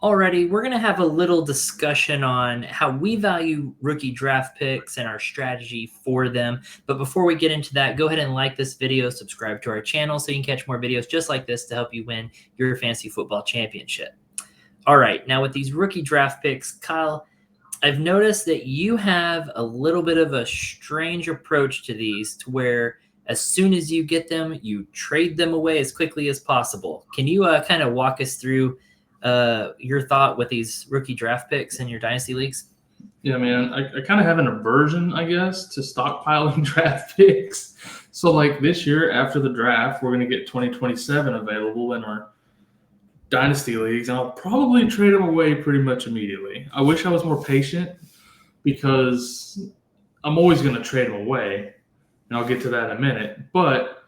Alrighty, we're going to have a little discussion on how we value rookie draft picks and our strategy for them. But before we get into that, go ahead and like this video, subscribe to our channel so you can catch more videos just like this to help you win your fantasy football championship. All right, now with these rookie draft picks, Kyle, I've noticed that you have a little bit of a strange approach to these, to where as soon as you get them, you trade them away as quickly as possible. Can you kind of walk us through your thought with these rookie draft picks in your dynasty leagues? Yeah, man, I kind of have an aversion, I guess, to stockpiling draft picks. So, like this year, after the draft, we're going to get 2027 available in our dynasty leagues, and I'll probably trade them away pretty much immediately. I wish I was more patient because I'm always going to trade them away, and I'll get to that in a minute. But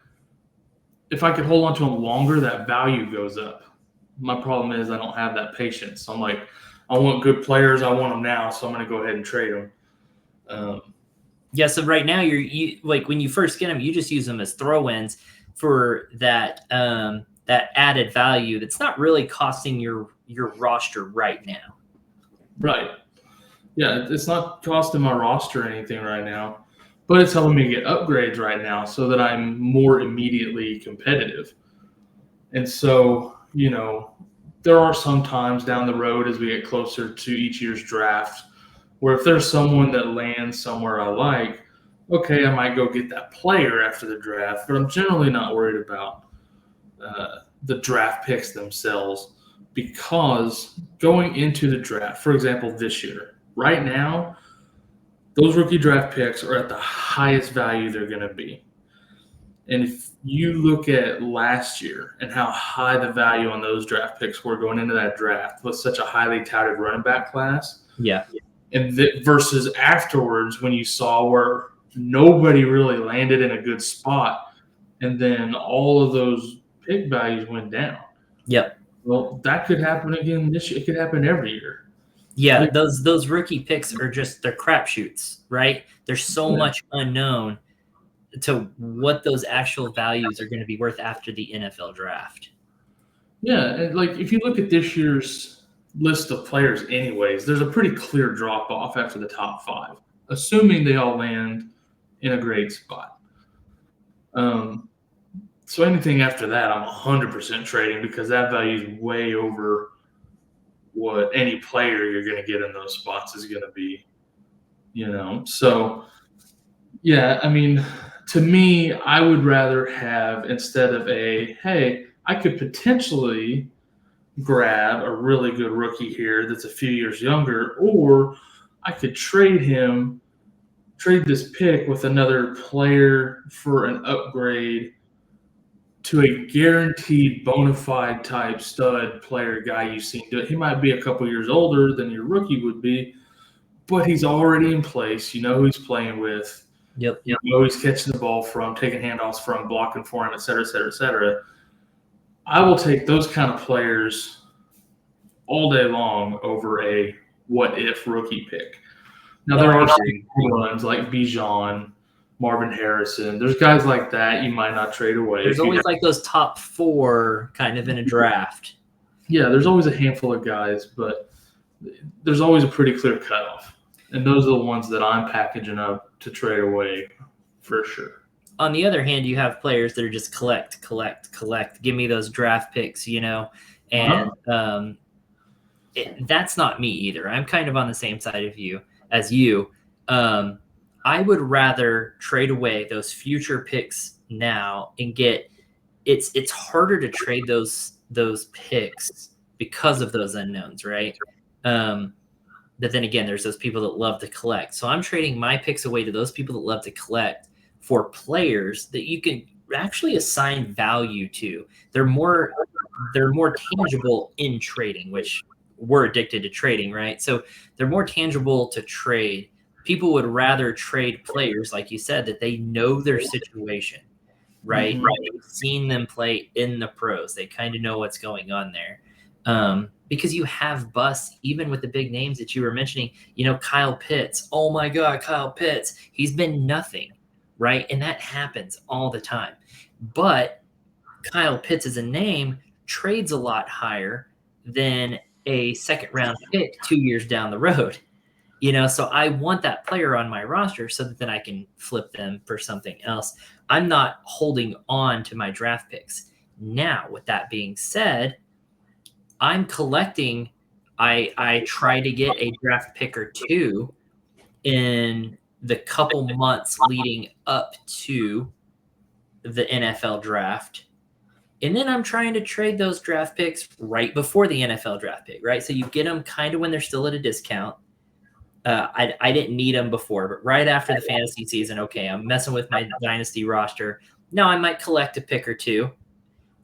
if I could hold on to them longer, that value goes up. My problem is I don't have that patience. So I'm like, I want good players. I want them now, so I'm going to go ahead and trade them. Yeah, so right now you like when you first get them, you just use them as throw-ins for that that added value that's not really costing your roster right now. Right. Yeah, it's not costing my roster anything right now, but it's helping me get upgrades right now so that I'm more immediately competitive. And so, there are some times down the road as we get closer to each year's draft where if there's someone that lands somewhere I like, okay, I might go get that player after the draft, but I'm generally not worried about the draft picks themselves, because going into the draft, for example, this year, right now, those rookie draft picks are at the highest value they're going to be. And if you look at last year and how high the value on those draft picks were going into that draft with such a highly touted running back class, Yeah. and versus afterwards when you saw where nobody really landed in a good spot, and then all of those pick values went down. Yep. Well, that could happen again this year. It could happen every year. Yeah, those rookie picks are just, they're crapshoots, right? There's so much unknown to what those actual values are going to be worth after the NFL draft. Yeah, and like if you look at this year's list of players anyways, there's a pretty clear drop off after the top 5, assuming they all land in a great spot. So anything after that, I'm 100% trading, because that value is way over what any player you're going to get in those spots is going to be. So yeah, I mean, to me, I would rather have, instead of hey, I could potentially grab a really good rookie here that's a few years younger, or I could trade this pick with another player for an upgrade to a guaranteed bona fide type stud player guy you've seen do it. He might be a couple years older than your rookie would be, but he's already in place. You know who he's playing with. Yep. You know who he's catching the ball from, taking handoffs from, blocking for him, et cetera, et cetera, et cetera. I will take those kind of players all day long over a what-if rookie pick. Now, there are some ones like Bijan, Marvin Harrison. There's guys like that you might not trade away. There's always like those top 4 kind of in a draft. Yeah, there's always a handful of guys, but there's always a pretty clear cutoff. And those are the ones that I'm packaging up to trade away for sure. On the other hand, you have players that are just collect. Give me those draft picks, and that's not me either. I'm kind of on the same side of you as you. I would rather trade away those future picks now and get. It's harder to trade those picks because of those unknowns, right? But then again, there's those people that love to collect. So I'm trading my picks away to those people that love to collect for players that you can actually assign value to. They're more tangible in trading, which we're addicted to trading, right? So they're more tangible to trade. People would rather trade players, like you said, that they know their situation, right? Mm-hmm. They've seen them play in the pros. They kind of know what's going on there. Because you have busts, even with the big names that you were mentioning, Kyle Pitts. Oh my God, Kyle Pitts. He's been nothing, right? And that happens all the time. But Kyle Pitts as a name trades a lot higher than a second round pick 2 years down the road. So I want that player on my roster so that then I can flip them for something else. I'm not holding on to my draft picks. Now, with that being said, I'm collecting. I try to get a draft pick or two in the couple months leading up to the NFL draft. And then I'm trying to trade those draft picks right before the NFL draft pick, right? So you get them kind of when they're still at a discount. I didn't need them before, but right after the fantasy season, okay, I'm messing with my Dynasty roster. Now I might collect a pick or two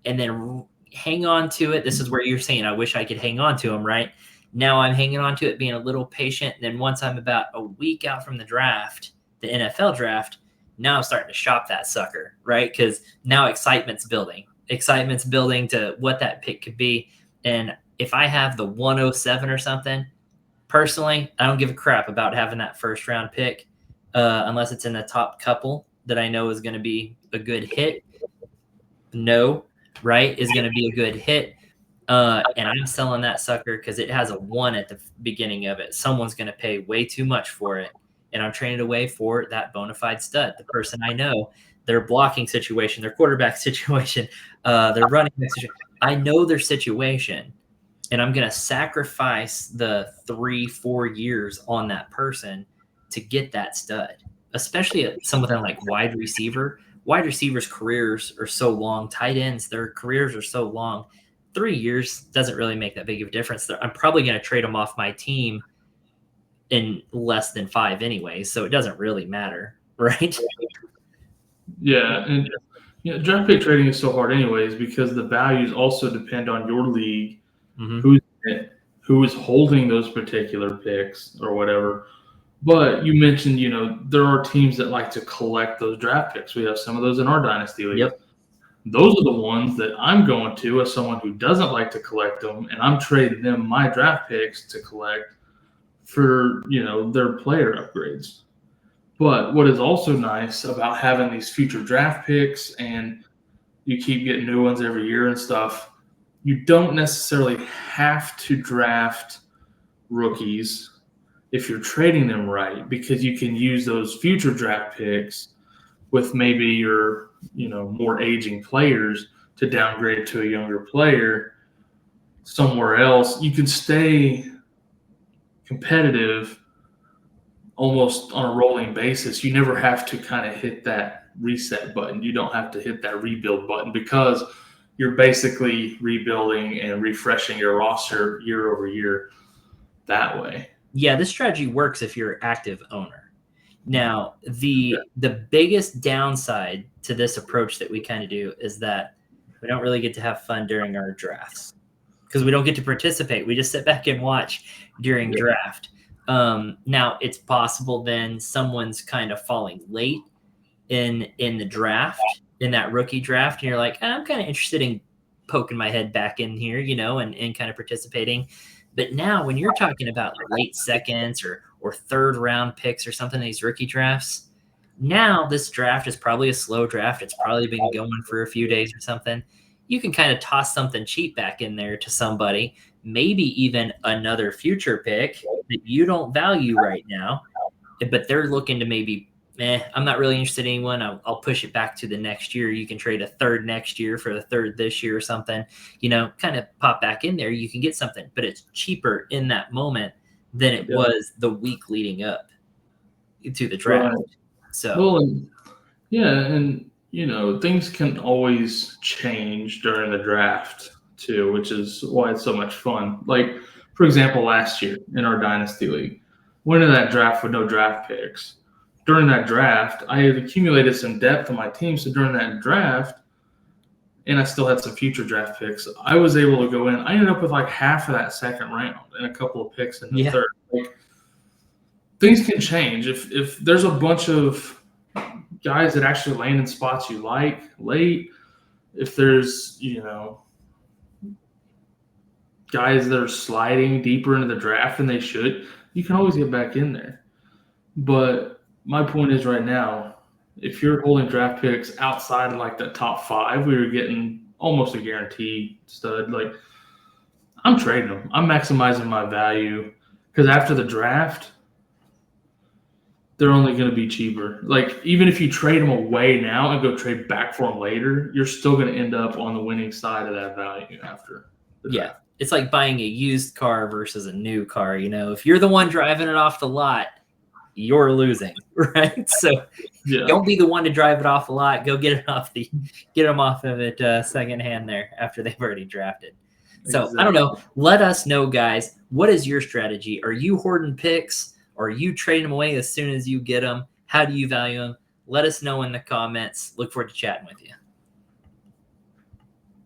and then hang on to it. This is where you're saying I wish I could hang on to them, right? Now I'm hanging on to it, being a little patient. And then once I'm about a week out from the draft, the NFL draft, now I'm starting to shop that sucker, right? Because now excitement's building. Excitement's building to what that pick could be. And if I have the 107 or something, personally, I don't give a crap about having that first round pick unless it's in the top couple that I know is going to be a good hit. No, right, is going to be a good hit. And I'm selling that sucker because it has a 1 at the beginning of it. Someone's going to pay way too much for it. And I'm trading away for that bona fide stud, the person I know, their blocking situation, their quarterback situation, their running back situation. I know their situation. And I'm going to sacrifice the 3-4 years on that person to get that stud, especially at something like wide receiver. Wide receivers' careers are so long. Tight ends, their careers are so long. 3 years doesn't really make that big of a difference. I'm probably going to trade them off my team in less than 5 anyway, so it doesn't really matter, right? Yeah, and draft pick trading is so hard anyways because the values also depend on your league. Mm-hmm. Who is holding those particular picks or whatever. But you mentioned, there are teams that like to collect those draft picks. We have some of those in our Dynasty league. Yep. Those are the ones that I'm going to as someone who doesn't like to collect them, and I'm trading them my draft picks to collect for, their player upgrades. But what is also nice about having these future draft picks and you keep getting new ones every year and stuff, you don't necessarily have to draft rookies if you're trading them right, because you can use those future draft picks with maybe your, more aging players to downgrade to a younger player somewhere else. You can stay competitive almost on a rolling basis. You never have to kind of hit that reset button. You don't have to hit that rebuild button because you're basically rebuilding and refreshing your roster year over year that way. Yeah, this strategy works if you're an active owner. Now, the biggest downside to this approach that we kind of do is that we don't really get to have fun during our drafts because we don't get to participate. We just sit back and watch during draft. Now, it's possible then someone's kind of falling late in the draft, in that rookie draft, and you're like, I'm kind of interested in poking my head back in here, and kind of participating. But now when you're talking about late seconds or third round picks or something in these rookie drafts, now this draft is probably a slow draft. It's probably been going for a few days or something. You can kind of toss something cheap back in there to somebody, maybe even another future pick that you don't value right now, but they're looking to maybe, I'm not really interested in anyone. I'll push it back to the next year. You can trade a third next year for the third this year or something, kind of pop back in there. You can get something, but it's cheaper in that moment than it was the week leading up to the draft. Right. So, and things can always change during the draft too, which is why it's so much fun. Like, for example, last year in our Dynasty League, went into that draft with no draft picks. During that draft, I had accumulated some depth on my team. So during that draft, and I still had some future draft picks, I was able to go in. I ended up with like half of that second round and a couple of picks in the third. Like, things can change. If there's a bunch of guys that actually land in spots you like late, if there's, guys that are sliding deeper into the draft than they should, you can always get back in there. But my point is right now, if you're holding draft picks outside of like the top 5, we were getting almost a guaranteed stud. Like, I'm trading them. I'm maximizing my value because after the draft, they're only going to be cheaper. Like, even if you trade them away now and go trade back for them later, you're still going to end up on the winning side of that value after the Yeah. draft. It's like buying a used car versus a new car. You know, if you're the one driving it off the lot, you're losing, right? So Yeah. don't be the one to drive it off the lot. Go get them off of it secondhand there after they've already drafted. So Exactly. I don't know. Let us know, guys. What is your strategy? Are you hoarding picks? Or are you trading them away as soon as you get them? How do you value them? Let us know in the comments. Look forward to chatting with you.